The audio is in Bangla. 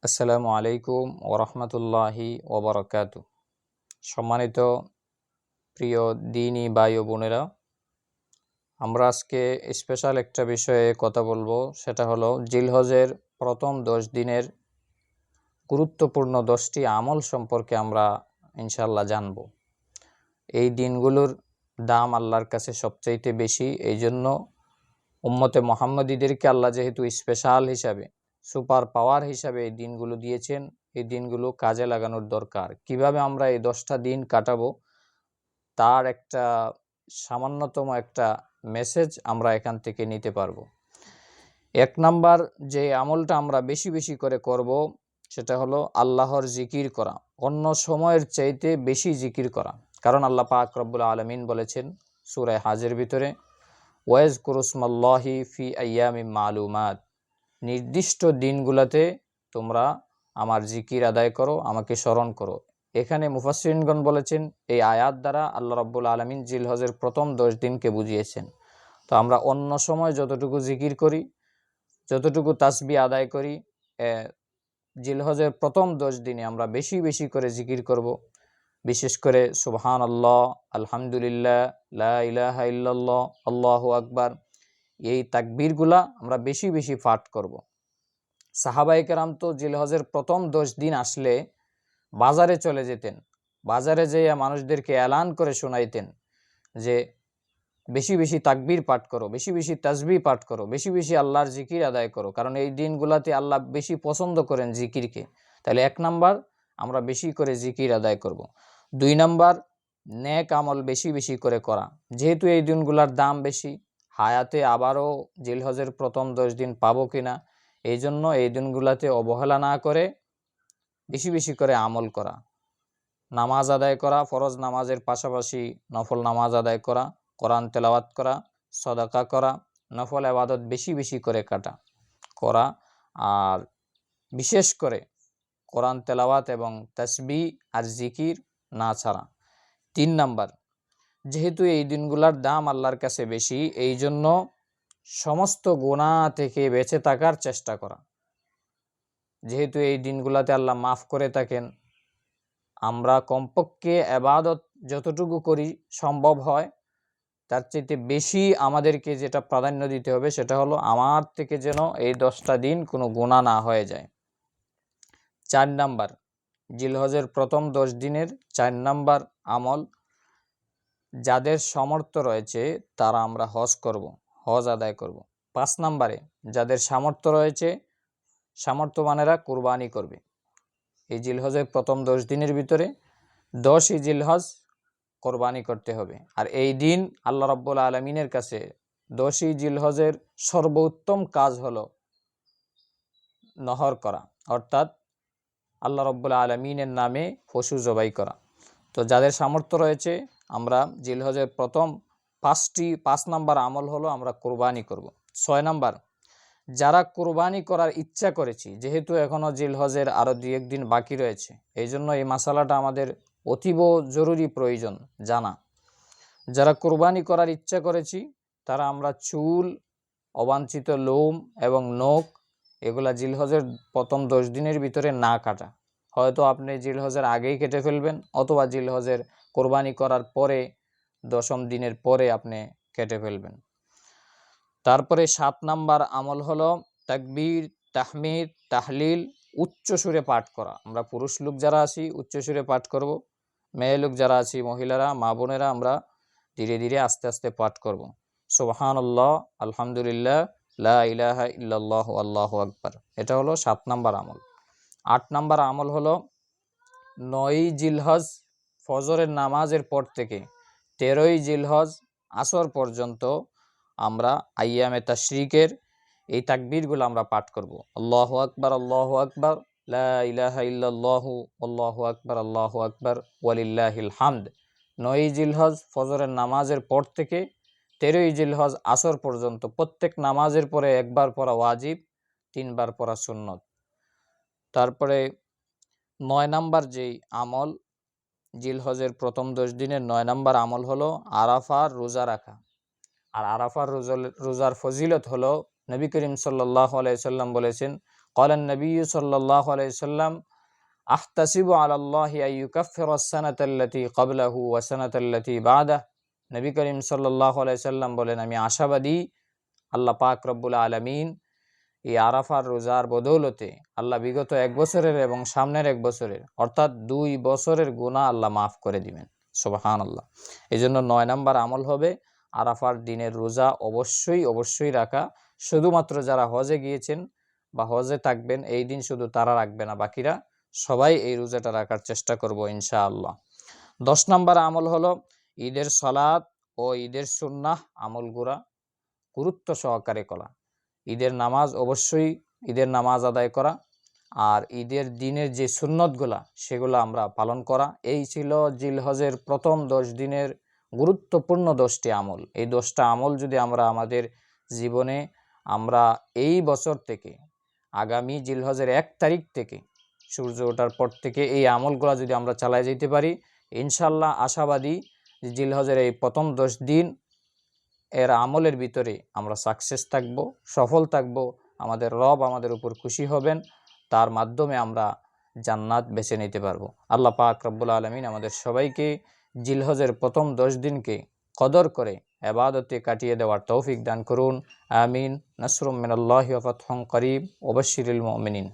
আসসালামু আলাইকুম ওরহমতুল্লাহি ওবরাকাতু। সম্মানিত প্রিয় দিনী ভাই ও বোনেরা, আমরা আজকে স্পেশাল একটা বিষয়ে কথা বলবো। সেটা হলো জিলহজের প্রথম 10 দিনের গুরুত্বপূর্ণ 10টি আমল সম্পর্কে আমরা ইনশাল্লাহ জানব। এই দিনগুলোর দাম আল্লাহর কাছে সবচাইতে বেশি। এই জন্য উম্মতে মোহাম্মদীদেরকে আল্লাহ যেহেতু স্পেশাল হিসাবে, সুপার পাওয়ার হিসাবে এই দিনগুলো দিয়েছেন, এই দিনগুলো কাজে লাগানোর দরকার। কিভাবে আমরা এই 10টা দিন কাটাবো তার একটা সামান্যতম একটা মেসেজ আমরা এখান থেকে নিতে পারবো। 1 নাম্বার যে আমলটা আমরা বেশি বেশি করে করব সেটা হলো আল্লাহর জিকির করা, অন্য সময়ের চাইতে বেশি জিকির করা। কারণ আল্লাহ পাক রব্বুল আলামিন বলেছেন সূরা হাজের ভিতরে, ওয়াজকুরুসমাল্লাহি ফি আইয়ামিম মালুমাত, নির্দিষ্ট দিনগুলোতে তোমরা আমার জিকির আদায় করো, আমাকে স্মরণ করো। এখানে মুফাসসিরিনগণ বলেছেন এই আয়াত দ্বারা আল্লাহ রাব্বুল আলামিন জিলহজের প্রথম 10 দিনকে বুঝিয়েছেন। তো আমরা অন্য সময় যতটুকু জিকির করি, যতটুকু তাসবিহ আদায় করি, জিলহজের প্রথম 10 দিনে আমরা বেশি বেশি করে জিকির করব। বিশেষ করে সুবহানাল্লাহ, আলহামদুলিল্লাহ, লা ইলাহা ইল্লাল্লাহ, আল্লাহু আকবার, এই তাকবীরগুলা আমরা বেশি বেশি পাঠ করব। সাহাবায়ে কেরাম তো জিলহজের প্রথম 10 দিন আসলে বাজারে চলে যেতেন, বাজারে যেয়ে মানুষদেরকে এলান করে শোনাইতেন যে বেশি বেশি তাকবীর পাঠ করো, বেশি বেশি তাসবিহ পাঠ করো, বেশি বেশি আল্লাহর জিকির আদায় করো, কারণ এই দিনগুলাতে আল্লাহ বেশি পছন্দ করেন জিকিরকে। তাহলে 1 নাম্বার আমরা বেশি করে জিকির আদায় করব। 2 নাম্বার নেক আমল বেশি বেশি করে করা। যেহেতু এই দিনগুলার দাম বেশি, হায়াতে আবারও জিলহজের প্রথম 10 দিন পাবো কিনা, এই জন্য এই দিনগুলাতে অবহেলা না করে বেশি বেশি করে আমল করা, নামাজ আদায় করা, ফরজ নামাজের পাশাপাশি নফল নামাজ আদায় করা, কোরআন তেলাওয়াত করা, সদাকা করা, নফল ইবাদত বেশি বেশি করে করা, আর বিশেষ করে কোরআন তেলাওয়াত এবং তাসবিহ আর জিকির না ছাড়া। 3 নাম্বার, যেহেতু এই দিনগুলোর দাম আল্লাহর কাছে বেশি, এই জন্য সমস্ত গুনাহ থেকে বেঁচে থাকার চেষ্টা করা। যেহেতু এই দিনগুলোতে আল্লাহ মাফ করে থাকেন, আমরা কমপক্ষে ইবাদত যতটুকু করি সম্ভব হয় তার চাইতে বেশি আমাদেরকে যেটা প্রাধান্য দিতে হবে সেটা হলো আমার থেকে যেন এই 10টা দিন কোনো গুনাহ না হয়ে যায়। 4 নাম্বার, জিলহজের প্রথম 10 দিনের 4 নাম্বার আমল, যাদের সামর্থ্য রয়েছে তারা আমরা হজ আদায় করব। 5 নাম্বারে, যাদের সামর্থ্য রয়েছে সামর্থ্যবানেরা কুরবানি করবে। এই জিলহজের প্রথম 10 দিনের ভিতরে 10ই জিলহজ কোরবানি করতে হবে। আর এই দিন আল্লাহ রাব্বুল আলামিনের কাছে 10ই জিলহজের সর্বোত্তম কাজ হলো নহর করা, অর্থাৎ আল্লাহ রাব্বুল আলামিনের নামে পশু জবাই করা। তো যাদের সামর্থ্য রয়েছে আমরা জিলহজের প্রথম 5 নাম্বার আমল হলো আমরা কোরবানি করব। 6 নাম্বার, যারা কোরবানি করার ইচ্ছা করেছি, যেহেতু এখনও জিলহজের আরও 2-1 দিন বাকি রয়েছে, এই জন্য এই মাসালাটা আমাদের অতীব জরুরি প্রয়োজন জানা। যারা কোরবানি করার ইচ্ছা করেছি তারা আমরা চুল, অবাঞ্ছিত লোম এবং নখ এগুলা জিলহজের প্রথম 10 দিনের ভিতরে না কাটা। হয়তো আপনি জিলহজের আগেই কেটে ফেলবেন, অথবা জিলহজের কোরবানি করার পরে 10ম দিনের পরে আপনি কেটে ফেলবেন। তারপরে 7 নাম্বার আমল হলো তাকবীর, তাহমিদ, তাহলিল উচ্চ সুরে পাঠ করা। আমরা পুরুষ লোক যারা আছি উচ্চ সুরে পাঠ করব, মেয়ে লোক যারা আছি মহিলারা, মা বোনেরা, আমরা ধীরে ধীরে আস্তে আস্তে পাঠ করব। সুবহানাল্লাহ, আলহামদুলিল্লাহ, লা ইলাহা ইল্লাল্লাহু, আল্লাহু আকবার। এটা হলো 7 নাম্বার আমল। 8 নাম্বার আমল হলো 9ই জিলহজ ফজরের নামাজের পর থেকে 13ই জিলহজ আসর পর্যন্ত আমরা আইয়ামে তাশরিকের এই তাকবীরগুলো আমরা পাঠ করব। আল্লাহু আকবার, আল্লাহু আকবার, লা ইলাহা ইল্লাল্লাহু, আল্লাহু আকবার, আল্লাহু আকবার, ওয়ালিল্লাহিল হামদ। 9ই জিলহজ ফজরের নামাজের পর থেকে 13ই জিলহজ আসর পর্যন্ত প্রত্যেক নামাজের পরে একবার পড়া ওয়াজিব, 3 বার পড়া সুন্নত। তারপরে 9 নাম্বার যেই আমল, জিলহজের প্রথম 10 দিনের 9 নাম্বার আমল হলো আরাফার রোজা রাখা। আর আরাফার রোজার ফজিলত হলো নবী করিম সাল্লাল্লাহু আলাইহি সাল্লাম বলেছেন, قال النبي صلى الله عليه وسلم أحتسب على الله أن يكفر السنة التي قبله وسنة التي بعده। নবী করিম সাল্লাল্লাহু আলাইহি সাল্লাম বলেন, আমি আশাবাদী আল্লাহ পাক রব্বুল আলামিন এই আরাফার রোজার বদৌলতে আল্লাহ বিগত 1 বছরের এবং সামনের 1 বছরের অর্থাৎ 2 বছরের গুনাহ আল্লাহ মাফ করে দিবেন। সুবহানাল্লাহ। এই জন্য 9 নম্বর আমল হবে আরাফার দিনের রোজা অবশ্যই রাখা। শুধুমাত্র যারা হজে গিয়েছেন বা হজে থাকবেন এই দিন শুধু তারা রাখবে না, বাকিরা সবাই এই রোজাটা রাখার চেষ্টা করব ইনশাআল্লাহ। 10 নম্বর আমল হলো ঈদের সালাত ও ঈদের সুন্নাহ আমলগুলা গুরুত্ব সহকারে করা। ঈদের নামাজ অবশ্যই ঈদের নামাজ আদায় করা, আর ঈদের দিনের যে সুন্নতগুলা সেগুলো আমরা পালন করা। এই ছিল জিলহজের প্রথম 10 দিনের গুরুত্বপূর্ণ 10টি আমল। এই 10টা আমল যদি আমরা আমাদের জীবনে আমরা এই বছর থেকে আগামী জিলহজের 1 তারিখ থেকে সূর্য ওঠার পর থেকে এই আমলগুলা যদি আমরা চালায় যেতে পারি, ইনশাআল্লাহ আশাবাদী জিলহজের এই প্রথম 10 দিন এর আমলের ভিতরে আমরা সাকসেস থাকব, সফল থাকব, আমাদের রব আমাদের উপর খুশি হবেন, তার মাধ্যমে আমরা জান্নাত বেছে নিতে পারবো। আল্লাহ পাক রব্বুল আলামিন আমাদের সবাইকে জিলহজের প্রথম 10 দিনকে কদর করে ইবাদতে কাটিয়ে দেওয়ার তৌফিক দান করুন। আমিন। নাসরুম মিনাল্লাহি ওয়া ফাতহুন করিব ওয়া বাশশিরিল মুমিনিন।